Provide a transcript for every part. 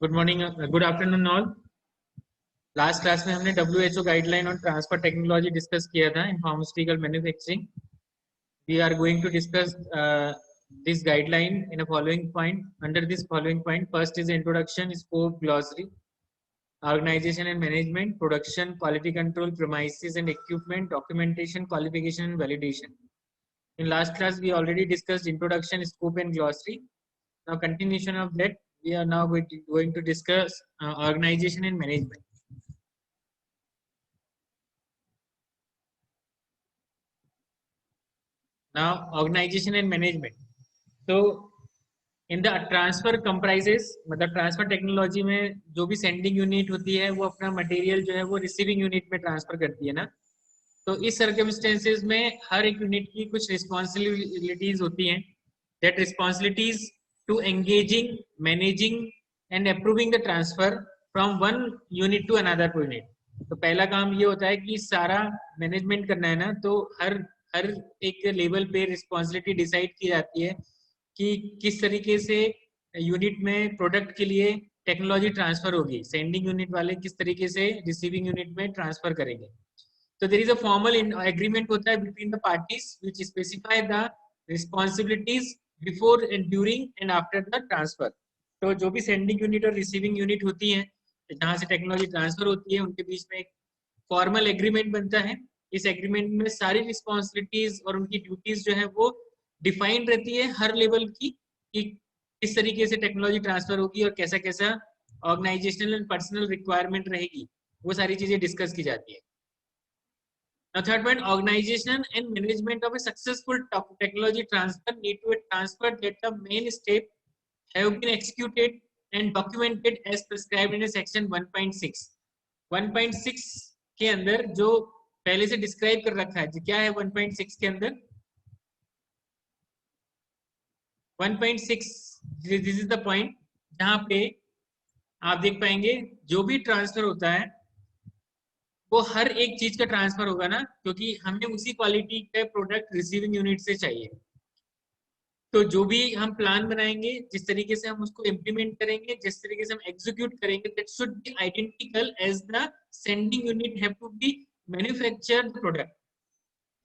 Good morning, good afternoon all. Last class में हमने WHO guideline on transfer technology discuss किया था in pharmaceutical manufacturing. We are going to discuss this guideline in a following point. Under this following point, first is introduction, scope, glossary, organization and management, production, quality control, premises and equipment, documentation, qualification and validation. In last class we already discussed introduction, scope and glossary. Now continuation of that, we are now going to discuss organization and management. Now organization and management. So in the transfer comprises, मतलब transfer technology में जो भी sending unit होती है वो अपना material जो है वो रिसीविंग यूनिट में ट्रांसफर करती है ना। तो इस सर्कमस्टेंसेस में हर एक यूनिट की कुछ रिस्पॉन्सिबिलिटीज होती हैं। That responsibilities to engaging, managing and approving the transfer from one unit to another unit. तो पहला काम ये होता है कि सारा मैनेजमेंट करना है ना, तो हर एक लेवल पे रिस्पॉन्सिबिलिटी डिसाइड की जाती है कि किस तरीके से यूनिट में प्रोडक्ट के लिए टेक्नोलॉजी ट्रांसफर होगी। सेंडिंग यूनिट वाले किस तरीके से रिसीविंग यूनिट में ट्रांसफर करेंगे। तो there is a formal agreement होता है between the parties which specify the responsibilities before and during and after the transfer. तो जो भी सेंडिंग यूनिट और रिसीविंग यूनिट होती है जहां से टेक्नोलॉजी ट्रांसफर होती है उनके बीच में एक फॉर्मल एग्रीमेंट बनता है। इस एग्रीमेंट में सारी रिस्पॉन्सिबिलिटीज और उनकी ड्यूटीज जो है वो डिफाइंड रहती है हर लेवल की, कि किस तरीके से टेक्नोलॉजी ट्रांसफर होगी और कैसा कैसा ऑर्गेनाइजेशनल एंड पर्सनल रिक्वायरमेंट रहेगी, वो सारी चीजें डिस्कस की जाती है। Now third point, organization and management of a successful technology transfer need to be transferred that the main step have been executed and documented as prescribed in a section 1.6. 1.6 के अंदर जो पहले से डिस्क्राइब कर रखा है, क्या है 1.6 के अंदर? 1.6 दिस इज द पॉइंट जहां पे आप देख पाएंगे जो भी ट्रांसफर होता है वो हर एक चीज का ट्रांसफर होगा ना, क्योंकि हमें उसी क्वालिटी का प्रोडक्ट रिसीविंग यूनिट से चाहिए। तो जो भी हम प्लान बनाएंगे, जिस तरीके से हम उसको इम्प्लीमेंट करेंगे, जिस तरीके से हम एग्जीक्यूट करेंगे, that should be identical as the sending unit have to be manufacture the product.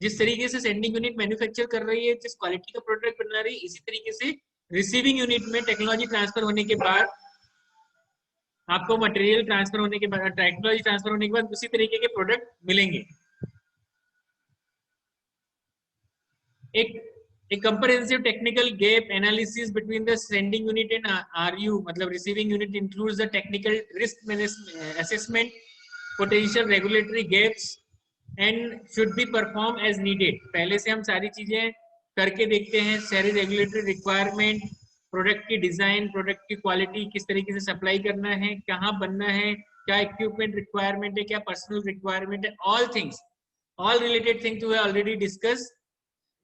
जिस तरीके से सेंडिंग यूनिट मैन्युफैक्चर कर रही है, जिस क्वालिटी का प्रोडक्ट बना रही है, इसी तरीके से रिसीविंग यूनिट में टेक्नोलॉजी ट्रांसफर होने के बाद आपको मटेरियल ट्रांसफर होने के बाद, टेक्नोलॉजी ट्रांसफर होने के बाद उसी तरीके के प्रोडक्ट मिलेंगे। एक comprehensive technical gap analysis between the sending unit and RU, मतलब receiving unit, includes the technical risk assessment, potential regulatory gaps and should be perform as needed. पहले से हम सारी चीजें करके देखते हैं, सारी रेगुलेटरी रिक्वायरमेंट, प्रोडक्ट की डिजाइन, प्रोडक्ट की क्वालिटी, किस तरीके से सप्लाई करना है, कहाँ बनना है, क्या इक्विपमेंट रिक्वायरमेंट है, क्या पर्सनल रिक्वायरमेंट है, all things, all related things we already discuss.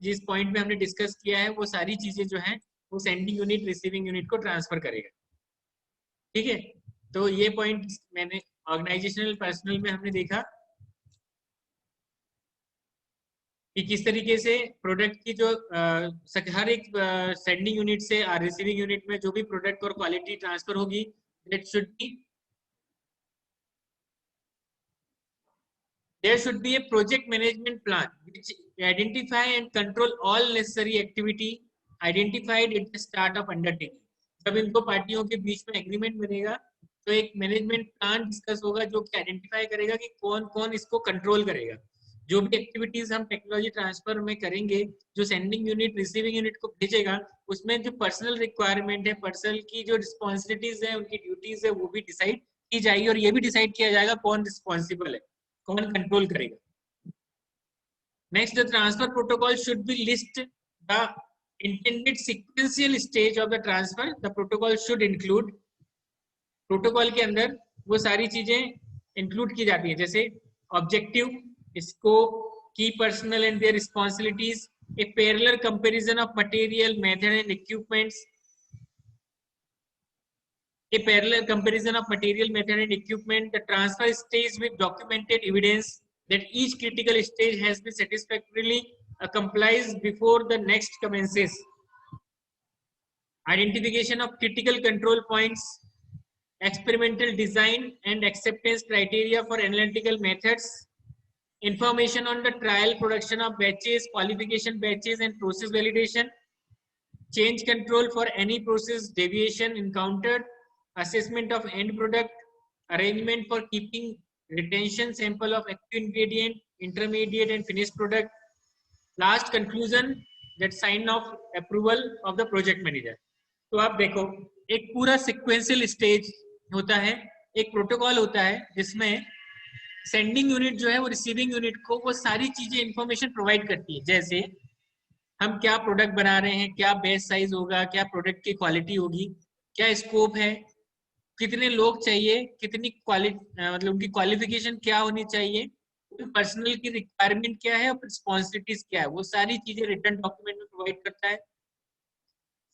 जिस पॉइंट में हमने डिस्कस किया है वो सारी चीजें जो हैं वो सेंडिंग यूनिट रिसीविंग यूनिट को ट्रांसफर करेगा। ठीक है, तो ये पॉइंट मैंने ऑर्गेनाइजेशनल पर्सनल में हमने देखा कि किस तरीके से प्रोडक्ट की जो हर एक सेंडिंग यूनिट से रिसीविंग यूनिट में जो भी प्रोडक्ट और क्वालिटी ट्रांसफर होगी, that should B, there should be a project management plan which identify and control all necessary activity identified at the start of undertaking. जब इन दो पार्टियों के बीच में एग्रीमेंट बनेगा तो एक मैनेजमेंट प्लान डिस्कस होगा जो कि आइडेंटिफाई करेगा कि कौन कौन इसको कंट्रोल करेगा। जो भी एक्टिविटीज हम टेक्नोलॉजी ट्रांसफर में करेंगे, जो सेंडिंग यूनिट रिसीविंग यूनिट को भेजेगा, उसमें जो पर्सनल रिक्वायरमेंट है, पर्सनल की जो रिस्पॉन्सिबिलिटीज है, उनकी ड्यूटीज है, वो भी डिसाइड की जाएगी और ये भी डिसाइड किया जाएगा कौन रिस्पॉन्सिबल है, कौन कंट्रोल करेगा। Next, the transfer protocol should be list the intended sequential stage of the transfer. The protocol should include, protocol के अंदर वो सारी चीजें इंक्लूड की जाती है, जैसे ऑब्जेक्टिव, स्कोप, की personal and there responsibilities, A parallel comparison of material, method and equipments, a parallel comparison of material, method and equipment, the transfer stage with documented evidence that each critical stage has been satisfactorily complies before the next commences, identification of critical control points experimental design and acceptance criteria for analytical methods, information on the trial production of batches, qualification batches and process validation, change control for any process deviation encountered, assessment of end product, arrangement for keeping retention sample of active ingredient, intermediate and finished product, last conclusion that sign off approval of the project manager. तो आप देखो एक पूरा sequential stage होता है, एक protocol होता है जिसमें सेंडिंग यूनिट जो है वो रिसीविंग यूनिट को वो सारी चीजें इंफॉर्मेशन प्रोवाइड करती है, जैसे हम क्या प्रोडक्ट बना रहे हैं, क्या बैच साइज होगा, क्या प्रोडक्ट की क्वालिटी होगी, क्या स्कोप है, कितने लोग चाहिए, कितनी मतलब उनकी क्वालिफिकेशन क्या होनी चाहिए, पर्सनल की रिक्वायरमेंट क्या है और रिस्पॉन्सिबिलिटीज क्या है, वो सारी चीजें रिटर्न डॉक्यूमेंट में प्रोवाइड करता है।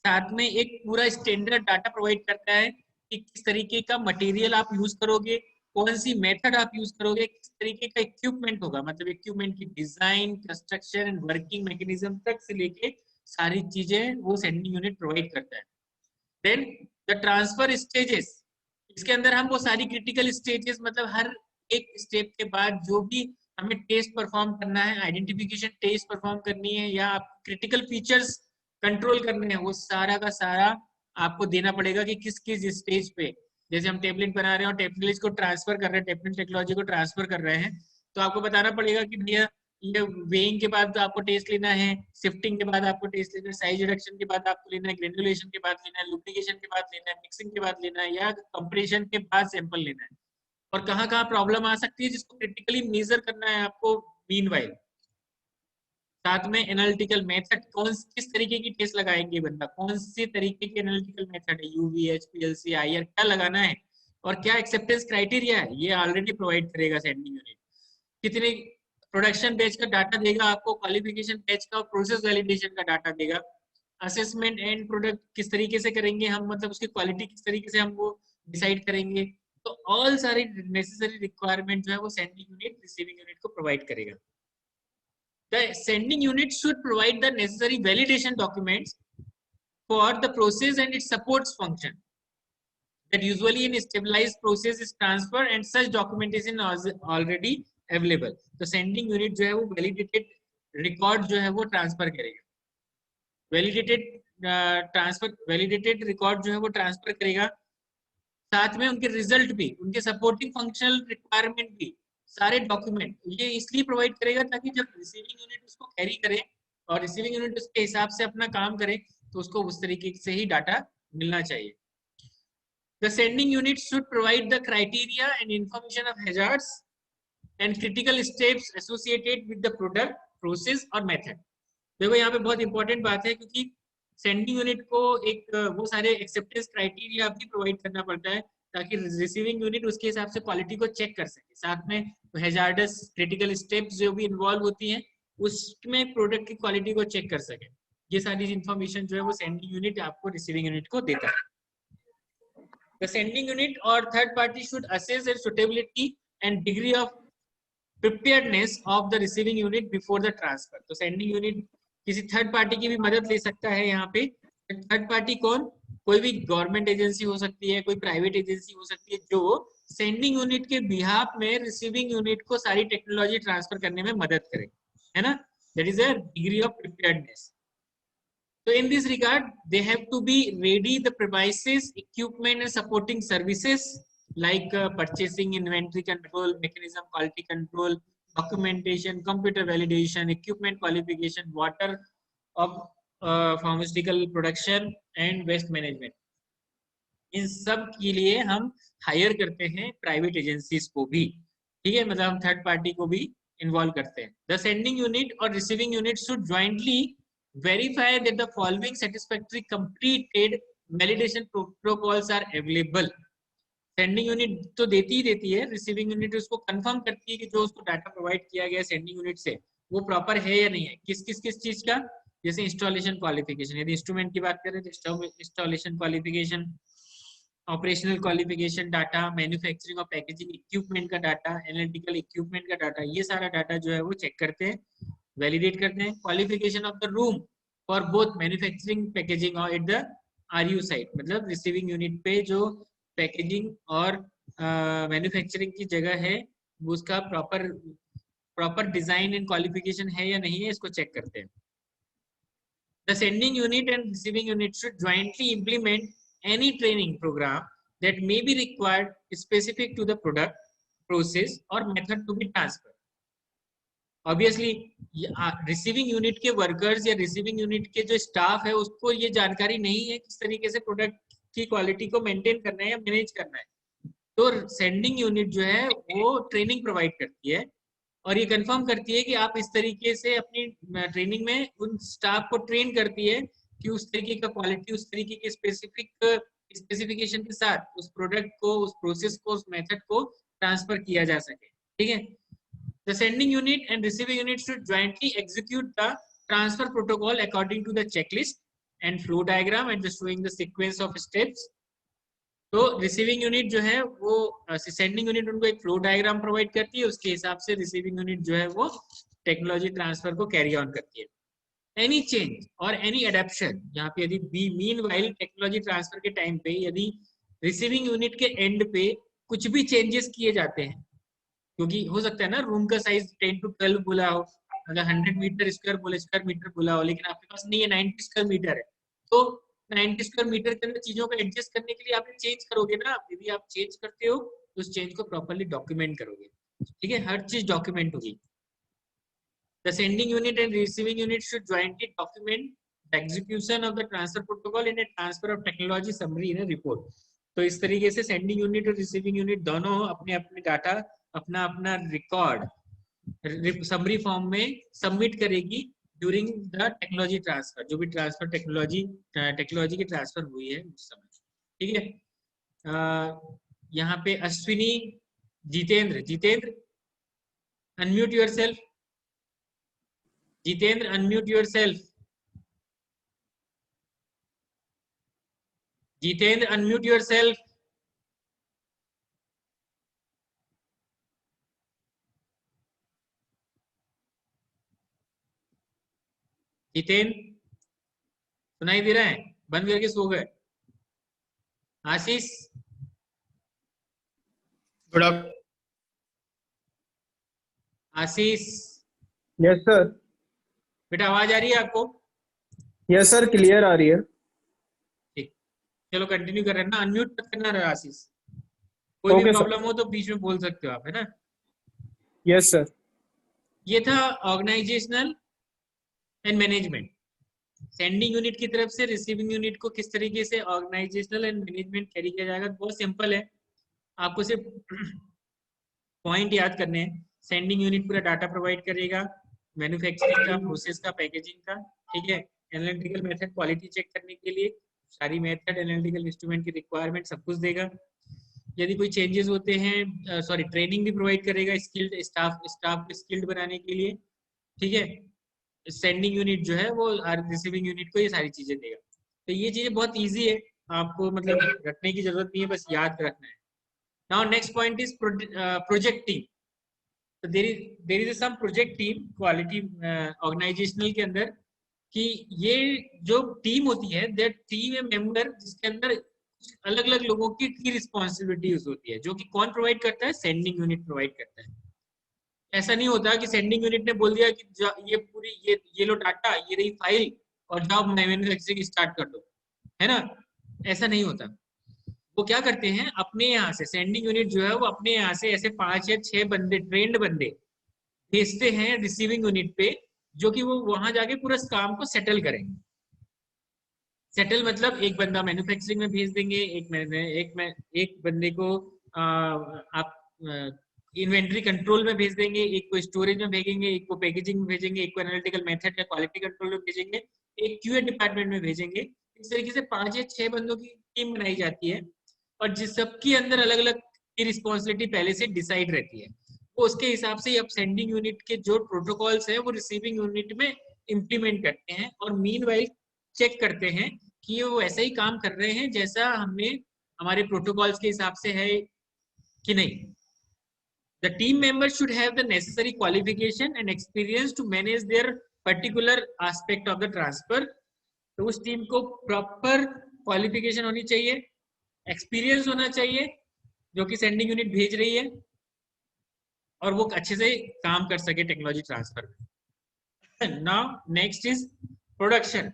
साथ में एक पूरा स्टैंडर्ड डाटा प्रोवाइड करता है कि किस तरीके का मटेरियल आप यूज करोगे, कौन सी मेथड आप यूज करोगे, किस तरीके का इक्विपमेंट होगा, मतलब इक्विपमेंट की design, construction and working mechanism तक से लेके सारी चीजें वो सेंडिंग यूनिट प्रोवाइड करता है। देन द ट्रांसफर स्टेजेस, इसके अंदर हम वो सारी क्रिटिकल स्टेजेस, मतलब हर एक स्टेप के बाद जो भी हमें टेस्ट परफॉर्म करना है, आइडेंटिफिकेशन टेस्ट परफॉर्म करनी है या आप क्रिटिकल फीचर्स कंट्रोल करने हैं, वो सारा का सारा आपको देना पड़ेगा कि किस किस स्टेज पे, जैसे हम टेबलेट बना रहे हैं और टेबलेट को ट्रांसफर कर रहे हैं, टेबलेट टेक्नोलॉजी को ट्रांसफर कर रहे हैं, तो आपको बताना पड़ेगा कि भैया ये वेइंग के बाद आपको टेस्ट लेना है, शिफ्टिंग के बाद आपको टेस्ट लेना है, साइज रिडक्शन के बाद आपको लेना है, ग्रेनुलेशन के बाद लेना है, लुब्रिकेशन के बाद लेना है, मिक्सिंग के बाद लेना है या कंप्रेशन के बाद सैंपल लेना है, और कहाँ कहाँ प्रॉब्लम आ सकती है जिसको क्रिटिकली मेजर करना है आपको मीनवाइल। साथ में एनालिटिकल मेथड, किस तरीके की टेस्ट लगाएंगे बंदा, कौन से तरीके की एनालिटिकल मेथड है, यूवी, एचपीएलसी, आईआर क्या लगाना है और क्या एक्सेप्टेंस क्राइटेरिया है, ये ऑलरेडी प्रोवाइड करेगा सेंडिंग यूनिट। कितने प्रोडक्शन बैच का डाटा देगा आपको, क्वालिफिकेशन बैच का, प्रोसेस वैलिडेशन का डाटा देगा, असेसमेंट एंड प्रोडक्ट किस तरीके से करेंगे हम, मतलब उसकी क्वालिटी किस तरीके से हम वो डिसाइड करेंगे, तो ऑल सारी नेसेसरी रिक्वायरमेंट जो है वो सेंडिंग यूनिट रिसीविंग यूनिट को प्रोवाइड करेगा। The sending unit should provide the necessary validation documents for the process and its supports function. That usually in stabilized process is transfer and such documentation is already available. तो sending unit जो है वो validated record जो है वो transfer करेगा, validated record जो है वो transfer करेगा, साथ में उनके रिजल्ट भी, उनके सपोर्टिंग फंक्शनल रिक्वायरमेंट भी, सारे डॉक्यूमेंट ये इसलिए प्रोवाइड करेगा ताकि जब रिसीविंग यूनिट उसको कैरी करे और रिसीविंग यूनिट उसके हिसाब से अपना काम करे तो उसको उस तरीके से ही डाटा मिलना चाहिए। The sending unit should provide the criteria and information of hazards and critical steps associated with the product, process और method। देखो यहाँ पे बहुत इंपॉर्टेंट बात है क्योंकि सेंडिंग यूनिट को एक वो सारे एक्सेप्टेंस क्राइटेरिया भी प्रोवाइड करना पड़ता है ताकि रिसीविंग यूनिट उसके हिसाब से क्वालिटी को चेक कर सके, साथ में हैजार्डस क्रिटिकल स्टेप्स जो भी इन्वॉल्व होती हैं उसमें प्रोडक्ट की क्वालिटी को चेक कर सके। ये सारी इंफॉर्मेशन जो है वो सेंडिंग यूनिट आपको रिसीविंग यूनिट को देता है। The sending unit or third party should assess the suitability and degree of preparedness of the receiving unit before the transfer। तो सेंडिंग यूनिट किसी थर्ड पार्टी की भी मदद ले सकता है। यहाँ पे थर्ड पार्टी कौन, कोई भी गवर्नमेंट एजेंसी हो सकती है, कोई प्राइवेट एजेंसी हो सकती है जो सेंडिंग यूनिट के बिहाफ में रिसीविंग यूनिट को सारी टेक्नोलॉजी ट्रांसफर करने में मदद करे, है ना, that is a degree of preparedness. So in this regard, they have to be ready the premises, equipment and supporting services like purchasing, inventory control, mechanism quality control, documentation, computer validation, equipment qualification, water of pharmaceutical production and waste management। इन सब के लिए हम higher करते हैं private agencies को भी, ठीक है, मतलब हम थर्ड पार्टी को भी इन्वॉल्व करते हैं। द सेंडिंग यूनिट और receiving unit should jointly verify that the following satisfactory completed validation protocols are available। Sending unit तो देती ही देती है, रिसीविंग यूनिट उसको कंफर्म करती है कि जो उसको डाटा प्रोवाइड किया गया सेंडिंग यूनिट से वो प्रॉपर है या नहीं है, किस चीज का, जैसे इंस्टॉलेशन क्वालिफिकेशन, यदि इंस्ट्रूमेंट की बात करें तो installation qualification, operational qualification data, manufacturing और पैकेजिंग इक्विपमेंट का डाटा, एनालिटिकल इक्विपमेंट का डाटा, ये सारा डाटा जो है वो चेक करते हैं, वैलिडेट करते हैं। Qualification of the room for both manufacturing packaging और एट द आरयू साइट, मतलब रिसीविंग यूनिट पे जो पैकेजिंग और मैन्युफैक्चरिंग की जगह है, वो उसका प्रॉपर डिजाइन एंड क्वालिफिकेशन है या नहीं है, इसको चेक करते हैं. The sending unit and receiving unit should jointly implement any training program that may be required specific to the product, process or method to be transferred. Obviously, receiving unit के workers या receiving unit के जो staff है उसको ये जानकारी नहीं है किस तरीके से प्रोडक्ट की क्वालिटी को मेंटेन करना है या मैनेज करना है. तो सेंडिंग यूनिट जो है वो ट्रेनिंग प्रोवाइड करती है और ये कंफर्म करती है कि आप इस तरीके से अपनी ट्रेनिंग में उन स्टाफ को ट्रेन करती है कि उस तरीके का क्वालिटी, उस तरीके के स्पेसिफिक स्पेसिफिकेशन के साथ उस प्रोडक्ट को, उस प्रोसेस को, उस मेथड को ट्रांसफर किया जा सके. ठीक है. The sending unit and receiving unit should jointly execute the transfer protocol according to the checklist and flow diagram and just showing the sequence of steps. तो रिसीविंग यूनिट जो है वो सेंडिंग यूनिट उनको एक फ्लो डायग्राम प्रोवाइड करती है, उसके हिसाब से रिसीविंग यूनिट जो है वो टेक्नोलॉजी ट्रांसफर को कैरी ऑन करती है. एनी चेंज और एनी एडेप्शन, यहाँ पे यदि मीनवाइल टेक्नोलॉजी ट्रांसफर के टाइम पे यदि रिसीविंग यूनिट के एंड पे कुछ भी चेंजेस किए जाते हैं, क्योंकि हो सकता है ना रूम का साइज 10 to 12 बोला हो, अगर 100 मीटर स्क्वायर मीटर बोला हो, लेकिन आपके पास नहीं है 90 स्क्वायर मीटर है, तो 90 स्क्वायर मीटर के अंदर चीजों को एडजस्ट करने के लिए आप चेंज करोगे ना. यदि आप चेंज करते हो तो उस चेंज को प्रॉपर्ली डॉक्यूमेंट करोगे. ठीक है, हर चीज डॉक्यूमेंट होगी. The sending unit and receiving unit should jointly document the execution of the transfer protocol in a transfer of technology summary in a report. तो इस तरीके से सेंडिंग यूनिट और रिसीविंग यूनिट दोनों अपने अपने डाटा, अपना अपना रिकॉर्ड समरी फॉर्म में सबमिट करेगी ड्यूरिंग द टेक्नोलॉजी ट्रांसफर, जो भी ट्रांसफर टेक्नोलॉजी की ट्रांसफर हुई है उस समय. ठीक है. यहाँ पे Ashwini, Jitendra unmute yourself. Jitendra unmute yourself. Jitendra unmute yourself. Jitendra सुनाई दे रहा है? बंद करके सो गए? Ashish. Good Ashish. Yes sir. बेटा आवाज आ रही है आपको? यस सर, क्लियर आ रही है. ठीक, चलो कंटिन्यू कर रहे हैं ना. अनम्यूट मत करना रहा आशीष. कोई भी प्रॉब्लम हो तो बीच में बोल सकते हो आप, है ना? Yes sir. ये था organisational and management. Sending unit की तरफ से रिसीविंग यूनिट को किस तरीके से ऑर्गेनाइजेशनल एंड मैनेजमेंट कैरी किया जाएगा. बहुत सिंपल है, आपको सिर्फ पॉइंट याद करने हैं. सेंडिंग यूनिट पूरा डाटा प्रोवाइड करेगा, मैन्युफैक्चरिंग का, प्रोसेस का, पैकेजिंग का. ठीक है. एनालिटिकल मेथड क्वालिटी चेक करने के लिए सारी मेथड, एनालिटिकल इंस्ट्रूमेंट की रिक्वायरमेंट सब कुछ देगा. यदि कोई चेंजेस होते हैं, सॉरी, ट्रेनिंग भी प्रोवाइड करेगा स्किल्ड स्टाफ को स्किल्ड बनाने के लिए. ठीक है. सेंडिंग यूनिट जो है वो रिसीविंग यूनिट को ये सारी चीजें देगा. तो ये चीजें बहुत इजी है, आपको मतलब रखने की जरूरत नहीं है, बस याद रखना है. Now next point is project team. तो there is some project team quality organisational के अंदर, कि ये जो टीम होती है, दैट टीम ए मेंबर, जिसके अंदर अलग अलग लोगों की रिस्पॉन्सिबिलिटीज होती है, जो कि कौन प्रोवाइड करता है? सेंडिंग यूनिट प्रोवाइड करता है. ऐसा नहीं होता कि सेंडिंग यूनिट ने बोल दिया कि ये पूरी ये लो डाटा, ये रही फाइल और जाओ मैन्युफैक्चरिंग स्टार्ट कर दो, है ना? ऐसा नहीं होता. वो क्या करते हैं, अपने यहाँ से सेंडिंग यूनिट जो है वो अपने यहाँ से ऐसे 5 या 6 बंदे, ट्रेंड बंदे भेजते हैं रिसीविंग यूनिट पे, जो कि वो वहां जाके पूरा काम को सेटल करेंगे. सेटल मतलब एक बंदा मैन्युफैक्चरिंग में भेज देंगे, एक बंदे को आप इन्वेंट्री कंट्रोल में भेज देंगे, एक को स्टोरेज में भेजेंगे, एक को पैकेजिंग में भेजेंगे, एक को एनालिटिकल मेथड या क्वालिटी कंट्रोल में भेजेंगे, एक क्यूए डिपार्टमेंट में भेजेंगे. इस तरीके से 5 या 6 बंदों की टीम बनाई जाती है और जिस सबके अंदर अलग अलग की रिस्पॉन्सिबिलिटी पहले से डिसाइड रहती है. वो उसके हिसाब से अब सेंडिंग यूनिट के जो प्रोटोकॉल्स है वो रिसीविंग यूनिट में इम्प्लीमेंट करते हैं और मीनवाइल चेक करते हैं कि वो ऐसा ही काम कर रहे हैं जैसा हमने हमारे प्रोटोकॉल्स के हिसाब से है कि नहीं. The team members should have the necessary qualification and experience to manage their particular aspect of the transfer. तो उस टीम को प्रॉपर क्वालिफिकेशन होनी चाहिए, एक्सपीरियंस होना चाहिए जो कि सेंडिंग यूनिट भेज रही है, और वो अच्छे से काम कर सके टेक्नोलॉजी ट्रांसफर में। Now next is production.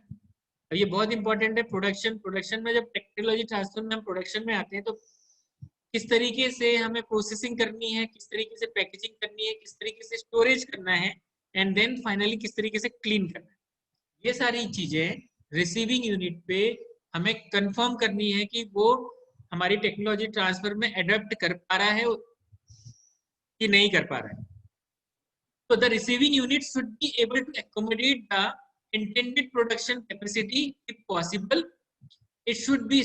ये बहुत इंपॉर्टेंट है, प्रोडक्शन। प्रोडक्शन में जब टेक्नोलॉजी ट्रांसफर में हम प्रोडक्शन में आते हैं तो किस तरीके से हमें प्रोसेसिंग करनी है, किस तरीके से पैकेजिंग करनी है, किस तरीके से स्टोरेज करना है, एंड देन फाइनली किस तरीके से क्लीन करना है, ये सारी चीजें रिसीविंग यूनिट पे हमें कंफर्म करनी है कि वो हमारी टेक्नोलॉजी ट्रांसफर में एडप्ट कर पा रहा है कि नहीं कर पा रहा है। तो the receiving unit should be able to accommodate the intended production capacity if possible. It should be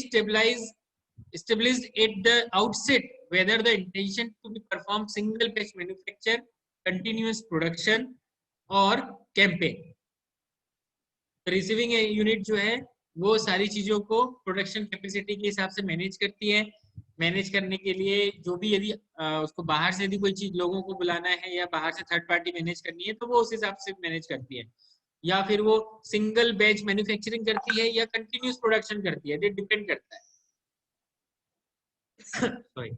established at the outset whether the intention to be perform single batch manufacture, continuous production or campaign. Receiving unit जो है वो सारी चीजों को production capacity के हिसाब से manage करती है। मैनेज करने के लिए जो भी यदि उसको बाहर से यदि कोई चीज लोगों को बुलाना है या बाहर से थर्ड पार्टी मैनेज करनी है तो वो उस हिसाब से मैनेज करती है, या फिर वो सिंगल बैच मैन्युफैक्चरिंग करती है या कंटिन्यूस प्रोडक्शन करती है, ये डिपेंड करता है। Sorry.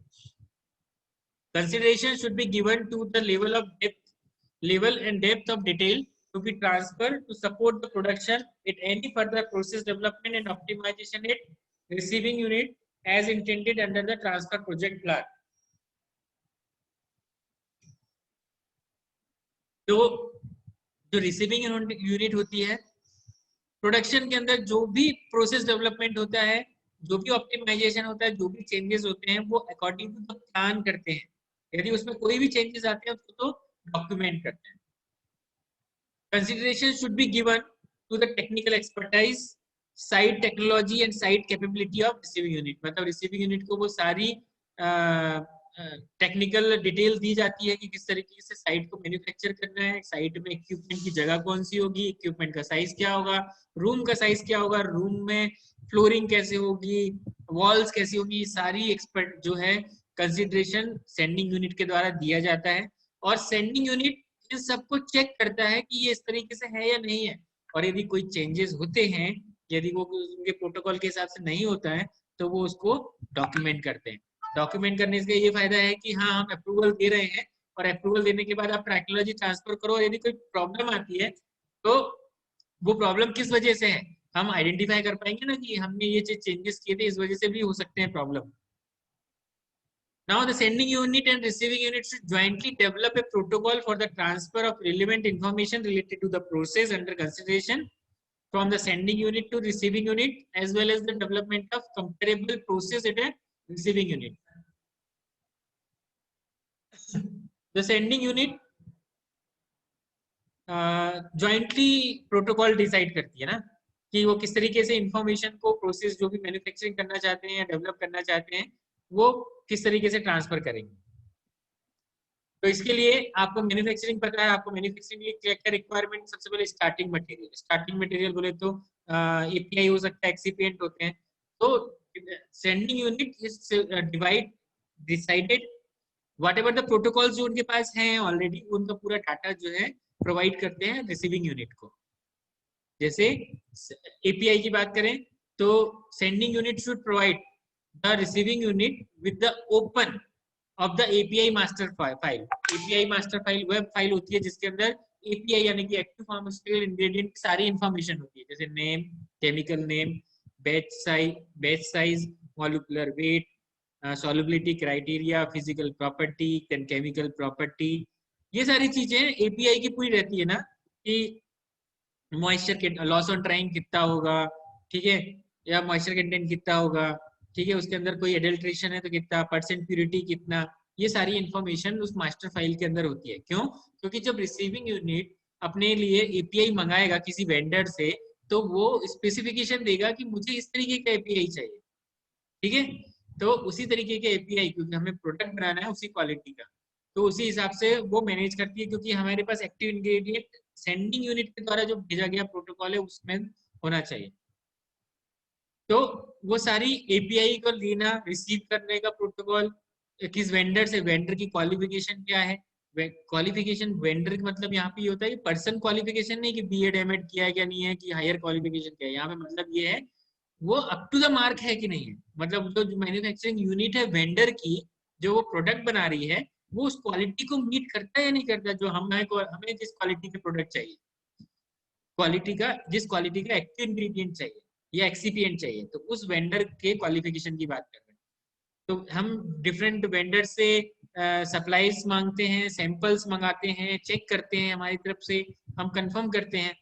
Consideration should be given to the level and depth of detail to be transferred to support the production at any further process development and optimization at receiving unit as intended under the transfer project plan. तो जो receiving unit होती है, production के अंदर जो भी process development होता है, जो भी ऑप्टिमाइजेशन होता है, जो भी चेंजेस होते हैं वो अकॉर्डिंग टू द प्लान करते हैं। यदि उसमें कोई भी चेंजेस आते हैं उसको तो डॉक्यूमेंट करते हैं। Consideration should be given to the technical expertise, site technology and site capability of receiving unit. मतलब receiving unit को वो सारी टेक्निकल डिटेल दी जाती है कि किस तरीके से साइट को मैन्युफैक्चर करना है, साइट में इक्विपमेंट की जगह कौन सी होगी, इक्विपमेंट का साइज क्या होगा, रूम का साइज क्या होगा, रूम में फ्लोरिंग कैसे होगी, वॉल्स कैसी होगी, सारी एक्सपर्ट जो है कंसिडरेशन सेंडिंग यूनिट के द्वारा दिया जाता है। और सेंडिंग यूनिट इन सबको चेक करता है कि ये इस तरीके से है या नहीं है, और यदि कोई चेंजेस होते हैं, यदि वो उनके प्रोटोकॉल के हिसाब से नहीं होता है तो वो उसको डॉक्यूमेंट करते हैं। डॉक्यूमेंट करने से ये फायदा है कि हाँ हम अप्रूवल दे रहे हैं, और अप्रूवल देने के बाद आप टेक्नोलॉजी ट्रांसफर करो, यदि कोई प्रॉब्लम आती है तो वो प्रॉब्लम किस वजह से है हम आइडेंटिफाई कर पाएंगे ना, कि हमने ये चेंजेस किए थे, इस वजह से भी हो सकते हैं problem. Now the sending unit and receiving unit should jointly develop a protocol for the transfer of relevant information related to the process under consideration from the sending unit to receiving unit, as well as the development of comparable process at a receiving unit. The sending unit jointly protocol decide करती है ना कि वो किस तरीके से information को, process जो भी मैन्युफैक्चरिंग करना चाहते हैं या डेवलप करना चाहते हैं, वो किस तरीके से ट्रांसफर करेंगे। तो इसके लिए आपको मैन्युफैक्चरिंग पता है, आपको मैन्युफैक्चरिंग के क्या क्या रिक्वायरमेंट, सबसे पहले स्टार्टिंग मटेरियल बोले तो एपीआई हो सकता है, एक्सिपिएंट होते हैं। तो sending unit is decided whatever the protocols जो उनके पास हैं ऑलरेडी, उनका पूरा डाटा जो है प्रोवाइड करते हैं रिसीविंग यूनिट को। जैसे एपीआई की बात करें तो sending unit should provide the receiving unit with the open of the API master file. API master file web file होती है जिसके अंदर एपीआई यानी कि एक्टिव फार्मास्यूटिकल इंग्रेडिएंट की सारी इंफॉर्मेशन होती है, जैसे name, chemical name, batch size, molecular weight, solubility criteria, physical property, chemical property, ये सारी चीजें एपीआई की पूरी रहती है ना, कि मॉइस्चर लॉस ऑन टाइम कितना होगा, ठीक है, या मॉइस्चर कंटेंट कितना होगा, ठीक है, उसके अंदर कोई एडल्ट्रेशन है तो कितना परसेंट, प्यूरिटी कितना, ये सारी इंफॉर्मेशन उस मास्टर फाइल के अंदर होती है। क्यों? क्योंकि जब रिसीविंग यूनिट अपने लिए एपीआई मंगाएगा किसी वेंडर से तो वो स्पेसिफिकेशन देगा कि मुझे इस तरीके का एपीआई चाहिए, ठीक है, तो उसी तरीके के एपीआई, क्योंकि हमें प्रोडक्ट बनाना है उसी क्वालिटी का, तो उसी हिसाब से वो मैनेज करती है, क्योंकि हमारे पास एक्टिव इंग्रेडिएंट सेंडिंग यूनिट के द्वारा जो भेजा गया प्रोटोकॉल है उसमें होना चाहिए। तो वो सारी एपीआई को लेना, रिसीव करने का प्रोटोकॉल किस वेंडर से, वेंडर की क्वालिफिकेशन क्या है, क्वालिफिकेशन वेंडर का मतलब यहाँ पे ये होता है पर्सन क्वालिफिकेशन नहीं कि बीएड एमएड किया है क्या नहीं है, कि हायर क्वालिफिकेशन क्या है, यहाँ पे मतलब ये है वो अप टू द मार्क है कि नहीं है, मतलब जो मैन्युफैक्चरिंग यूनिट है वेंडर की, जो वो प्रोडक्ट बना रही है, वो उस क्वालिटी को मीट करता है या नहीं करता, जो हमें जिस क्वालिटी के प्रोडक्ट चाहिए, जिस क्वालिटी का एक्टिव इंग्रेडिएंट चाहिए या एक्सीपिएंट चाहिए, तो उस वेंडर के क्वालिफिकेशन की बात कर रहे हैं। तो हम डिफरेंट वेंडर से सप्लाईज मांगते हैं, सैंपल्स मंगाते हैं, चेक करते हैं, हमारी तरफ से हम कंफर्म करते हैं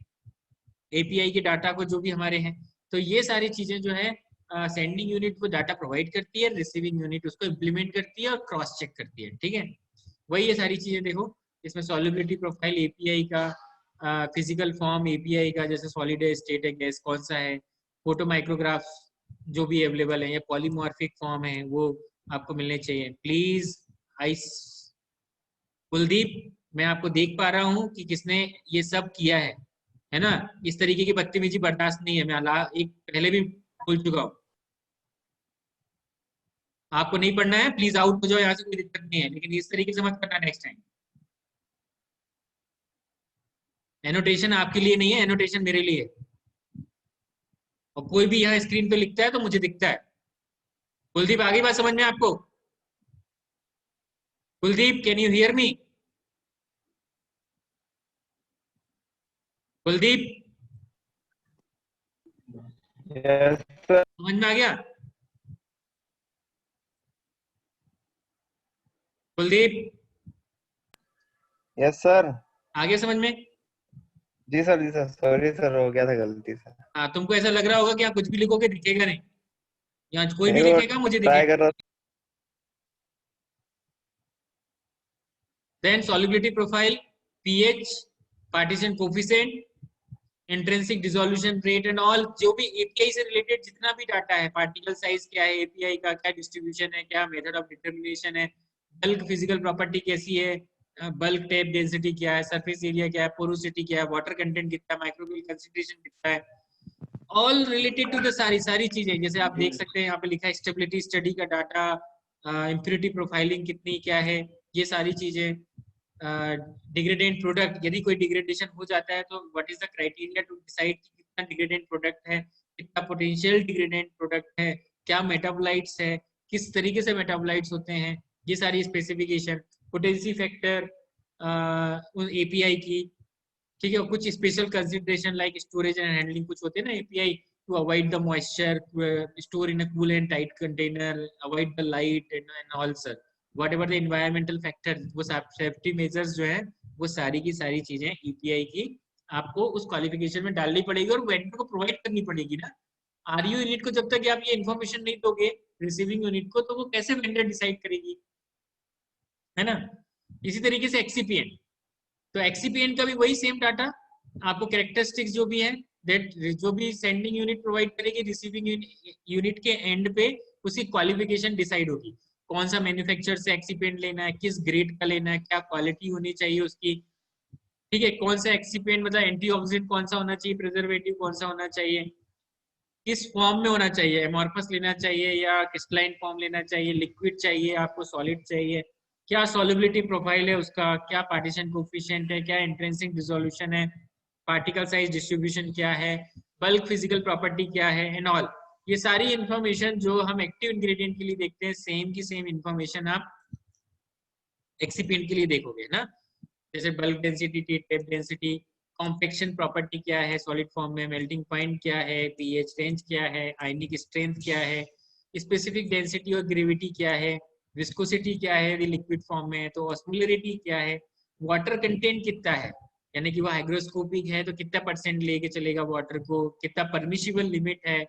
एपीआई के डाटा को जो भी हमारे हैं। तो ये सारी चीजें जो है सेंडिंग यूनिट को डाटा प्रोवाइड करती है, रिसीविंग यूनिट उसको इम्प्लीमेंट करती है और क्रॉस चेक करती है, ठीक है। वही ये सारी चीजें देखो, इसमें सॉल्युबिलिटी प्रोफाइल एपीआई का, फिजिकल फॉर्म एपीआई का, जैसे सॉलिड है, स्टेट है, गैस कौन सा है, फोटो माइक्रोग्राफ जो भी अवेलेबल है, या पॉलीमॉर्फिक फॉर्म है, वो आपको मिलने चाहिए। प्लीज आइस कुलदीप, मैं आपको देख पा रहा हूँ कि किसने ये सब किया है ना। इस तरीके की बदतमीजी बर्दाश्त नहीं है, मैं एक पहले भी बोल चुका हूँ। आपको नहीं पढ़ना है, प्लीज आउट हो जाओ यहाँ से, कोई दिक्कत नहीं है, लेकिन इस तरीके से मत करना नेक्स्ट टाइम। एनोटेशन आपके लिए नहीं है, एनोटेशन मेरे लिए है। और कोई भी यहाँ स्क्रीन पे लिखता है तो मुझे दिखता है। कुलदीप, आगे बात समझ में आपको? Kuldeep, can you hear me? Kuldeep, yes sir. समझ में आ गया? Kuldeep, yes sir. आगे समझ में? जी सर, जी सर, सॉरी सर, हो गया था गलती से। हाँ, तुमको ऐसा लग रहा होगा कि यहाँ कुछ भी लिखोगे दिखेगा नहीं, यहाँ कोई भी नहीं, वो लिखेगा मुझे ट्राई दिखेगा। कर रहा then solubility profile, pH, partition coefficient, intrinsic dissolution rate and all, जो भी एपीआई से रिलेटेड जितना भी डाटा है, पार्टिकल साइज क्या है एपीआई का, क्या डिस्ट्रीब्यूशन है, क्या मेथड ऑफ डिटरमिनेशन है, बल्क फिजिकल प्रॉपर्टी कैसी है, बल्क टेप डेंसिटी क्या है, सरफेस एरिया क्या है, पोरोसिटी क्या है, वाटर कंटेंट कितना है, माइक्रोबियल कंसंट्रेशन कितना है, ऑल रिलेटेड टू द सारी सारी चीजें। जैसे आप देख सकते हैं यहाँ पे लिखा है स्टेबिलिटी स्टडी का डाटा, इम्प्योरिटी प्रोफाइलिंग कितनी क्या है, ये सारी चीजें। डिग्रेडेंट प्रोडक्ट, यदि कोई डिग्रेडेशन हो जाता है तो what is the criteria to decide कि कितना डिग्रेडेंट प्रोडक्ट है, कितना पोटेंशियल डिग्रेडेंट प्रोडक्ट है, क्या मेटाबोलाइट्स है, किस तरीके से मेटाबोलाइट्स होते हैं, ये सारी स्पेसिफिकेशन। पोटेंसी फैक्टर उन एपीआई की, ठीक है। कुछ special consideration like storage and handling कुछ होते हैं ना API, to avoid the moisture, store in a cool and tight container, avoid the light and all sir, whatever the environmental factor, वो सेफ्टी मेजर्स जो है, वो सारी की सारी चीजें ईपीआई की आपको उस क्वालिफिकेशन में डालनी पड़ेगी और वेंडर को प्रोवाइड करनी पड़ेगी ना। आरयू यूनिट को जब तक आप ये इन्फॉर्मेशन नहीं दोगे रिसीविंग यूनिट को, तो वो कैसे वेंडर डिसाइड करेगी, है ना। इसी तरीके से एक्सीपिएंट, तो एक्सीपिएंट का भी वही सेम डाटा, आपको कैरेक्टरिस्टिक्स जो भी है, दैट जो भी सेंडिंग यूनिट प्रोवाइड करेगी, रिसीविंग यूनिट के एंड पे उसकी क्वालिफिकेशन डिसाइड होगी, कौन सा मैन्युफैक्चरर से एक्सीपिएंट लेना है, किस ग्रेड का लेना है, क्या क्वालिटी होनी चाहिए उसकी, ठीक है। कौन सा एक्सीपिएंट मतलब एंटीऑक्सीडेंट कौन सा होना चाहिए, प्रिजर्वेटिव कौन सा होना चाहिए, किस फॉर्म में होना चाहिए, एमॉर्फस लेना चाहिए या क्रिस्टलाइन फॉर्म लेना चाहिए, लिक्विड चाहिए आपको, सॉलिड चाहिए, क्या सॉल्युबिलिटी प्रोफाइल है उसका, क्या पार्टीशन कोफिशिएंट है, क्या इंट्रिंसिक डिसोल्यूशन है, पार्टिकल साइज डिस्ट्रीब्यूशन क्या है, बल्क फिजिकल प्रॉपर्टी क्या है एंड ऑल। ये सारी इंफॉर्मेशन जो हम एक्टिव इंग्रेडिएंट के लिए देखते हैं, सेम की सेम इंफॉर्मेशन आप एक्सीपिएंट के लिए देखोगे ना। जैसे bulk density, tape density, compaction property क्या है सॉलिड फॉर्म में, मेल्टिंग पॉइंट क्या है, पीएच रेंज क्या है, आयनिक स्ट्रेंथ क्या है, स्पेसिफिक डेंसिटी और ग्रेविटी क्या है, विस्कोसिटी क्या है यदि लिक्विड फॉर्म में है, तो ऑस्मोलरिटी क्या है, वाटर कंटेंट कितना है, यानी कि वो हाइग्रोस्कोपिक है तो कितना परसेंट लेके चलेगा वाटर को, कितना परमिशिबल लिमिट है,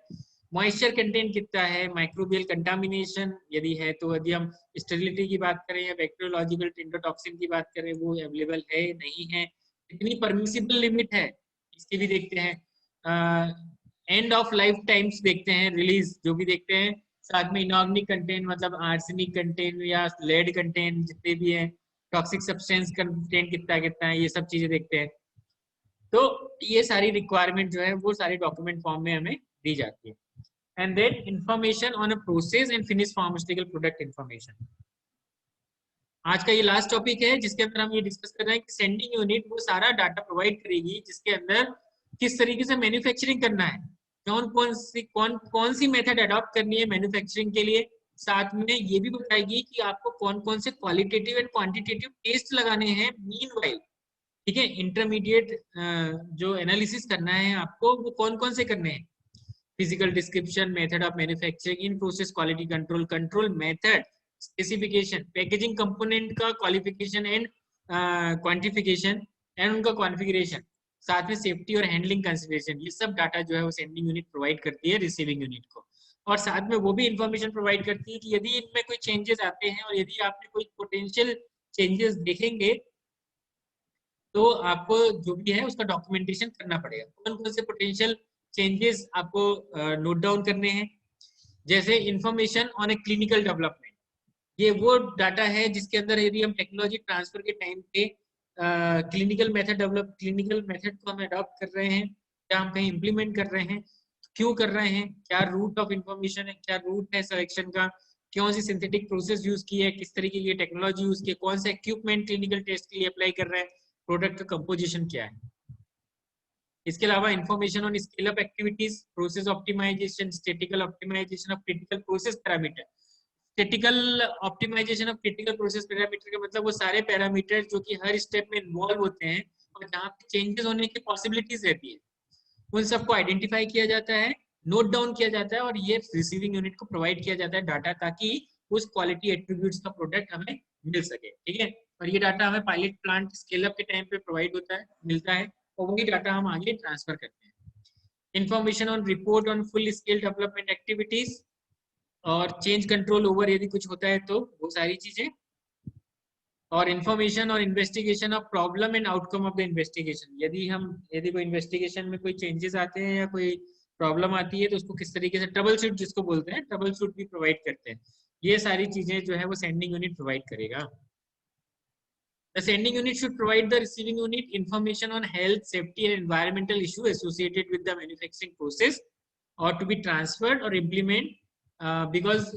मॉइस्चर कंटेंट कितना है, माइक्रोबियल कंटामिनेशन यदि है तो, यदि हम स्टेरिलिटी की बात करें या बैक्टीरियोलॉजिकल टेंडोटॉक्सिन की बात करें, वो अवेलेबल है नहीं है, कितनी परमिसिबल लिमिट है, इसकी भी देखते हैं। एंड ऑफ लाइफ टाइम्स देखते हैं, रिलीज जो भी देखते हैं, साथ में इनऑर्गेनिक कंटेंट मतलब आर्सेनिक कंटेंट या लेड कंटेंट जितने भी है, टॉक्सिक सब्सटेंस कंटेंट कितना कितना है, ये सब चीजें देखते हैं। तो ये सारी रिक्वायरमेंट जो है वो सारी डॉक्यूमेंट फॉर्म में हमें दी जाती है। And then information on a process and finished pharmaceutical product information. आज का ये लास्ट टॉपिक है जिसके अंदर हम ये डिस्कस कर रहे हैं कि सेंडिंग यूनिट वो सारा डाटा प्रोवाइड करेगी जिसके अंदर किस तरीके से मैन्युफैक्चरिंग करना है, कौन सी मेथड अडॉप्ट करनी है मैन्युफैक्चरिंग के लिए, साथ में ये भी बताएगी कि आपको कौन कौन से क्वालिटेटिव एंड क्वांटिटेटिव टेस्ट लगाने हैं मीनवाइल, ठीक है। इंटरमीडिएट जो एनालिसिस करना है आपको, वो कौन कौन से करने हैं, physical description, method of manufacturing, in process quality control, control method, specification, packaging component का क्वालिफिकेशन एंड क्वांटिफिकेशन एंड उनका कॉन्फ़िगरेशन, साथ में सेफ्टी और हैंडलिंग कंसिडरेशन, ये सब डाटा जो है वो सेंडिंग यूनिट प्रोवाइड करती है रिसीविंग यूनिट को। और साथ में वो भी इंफॉर्मेशन प्रोवाइड करती है कि यदि इनमें कोई चेंजेस आते हैं और यदि आपने कोई पोटेंशियल चेंजेस देखेंगे तो आपको जो भी है उसका डॉक्यूमेंटेशन करना पड़ेगा। कौन कौन से पोटेंशियल चेंजेस आपको नोट डाउन करने हैं, जैसे information on a clinical development, ये वो डाटा है जिसके अंदर यदि हम टेक्नोलॉजी ट्रांसफर के टाइम पे क्लिनिकल मेथड को हम अडॉप्ट कर रहे हैं या हम कहीं इम्प्लीमेंट कर रहे हैं, क्यों कर रहे हैं, क्या रूट ऑफ इंफॉर्मेशन है, क्या रूट है सिलेक्शन का, कौन सी सिंथेटिक प्रोसेस यूज की है, किस तरीके की टेक्नोलॉजी यूज की है, कौन सा इक्विपमेंट क्लिनिकल टेस्ट के लिए अप्लाई कर रहे हैं, प्रोडक्ट का कंपोजिशन क्या है। इसके अलावा information on scale up activities, process optimisation, statistical optimisation of critical process parameter. Statistical optimisation of critical process parameter का मतलब वो सारे पैरामीटर जो कि हर स्टेप में इन्वॉल्व होते हैं और जहाँ पे चेंजेस होने की पॉसिबिलिटीज रहती है, उन सबको आइडेंटिफाई किया जाता है, नोट डाउन किया जाता है और ये रिसीविंग यूनिट को प्रोवाइड किया जाता है डाटा, ताकि उस क्वालिटी एट्रीब्यूट्स का प्रोडक्ट हमें मिल सके, ठीक है। और ये डाटा हमें पायलट प्लांट स्केल अप के टाइम पे प्रोवाइड होता है, मिलता है, और वही डाटा हम आगे ट्रांसफर करते हैं। Information on report on full scale development activities और चेंज कंट्रोल ओवर यदि कुछ होता है तो वो सारी चीजें, और इन्फॉर्मेशन और investigation of problem and outcome of the investigation, यदि कोई इन्वेस्टिगेशन में कोई चेंजेस आते हैं या कोई प्रॉब्लम आती है तो उसको किस तरीके से ट्रबल शूट, जिसको बोलते हैं ट्रबल शूट, भी प्रोवाइड करते हैं। ये सारी चीजें जो है वो सेंडिंग यूनिट प्रोवाइड करेगा। The sending unit should provide the receiving unit information on health, safety and environmental issue associated with the manufacturing process or to be transferred or implement because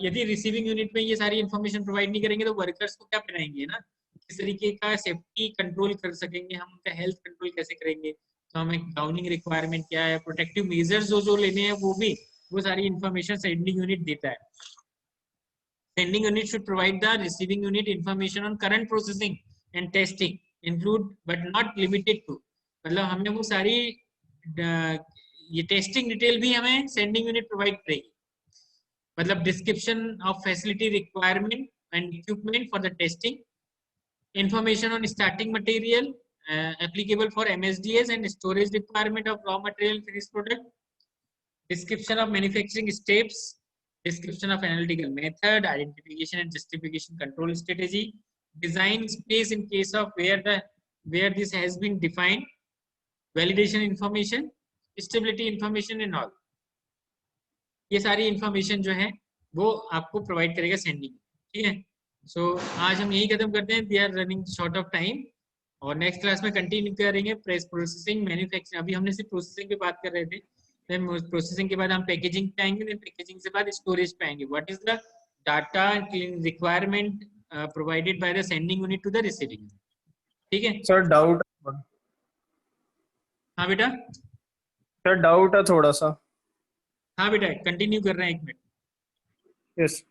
यदि रिसीविंग यूनिट में ये सारी information provide नहीं करेंगे तो workers को क्या बनाएंगे ना, किस तरीके का सेफ्टी कंट्रोल कर सकेंगे हम, उनका हेल्थ कंट्रोल कैसे करेंगे, तो हमें गाउनिंग रिक्वायरमेंट क्या है, प्रोटेक्टिव मेजर्स जो लेने हैं वो सारी इंफॉर्मेशन सेंडिंग यूनिट देता है। Sending unit should provide the receiving unit information on current processing and testing, include but not limited to, मतलब हमें वो सारी ये टेस्टिंग डिटेल भी हमें सेंडिंग यूनिट प्रोवाइड करेगी, मतलब description of facility requirement and equipment for the testing, information on starting material applicable for MSDS and storage requirement of raw material finished product, description of manufacturing steps, description of analytical method, identification and justification control strategy, design space in case of where this has been defined, validation information, stability information and all, ये सारी information जो है वो आपको provide करेगा sending, ठीक है। सो आज हम यही खत्म करते हैं, we are running short of time, और नेक्स्ट क्लास में कंटिन्यू करेंगे प्रेस प्रोसेसिंग मैन्युफैक्चरिंग। अभी हमने सिर्फ प्रोसेसिंग पे बात कर रहे थे, प्रोसेसिंग के बाद हम पैकेजिंग पे आएंगे, फिर पैकेजिंग से बाद स्टोरेज पे आएंगे। What is the data requirement provided by the sending unit to the receiving unit, ठीक है सर डाउट, हाँ बेटा, सर डाउट है थोड़ा सा। हाँ बेटा कंटिन्यू कर रहे हैं, 1 मिनट। यस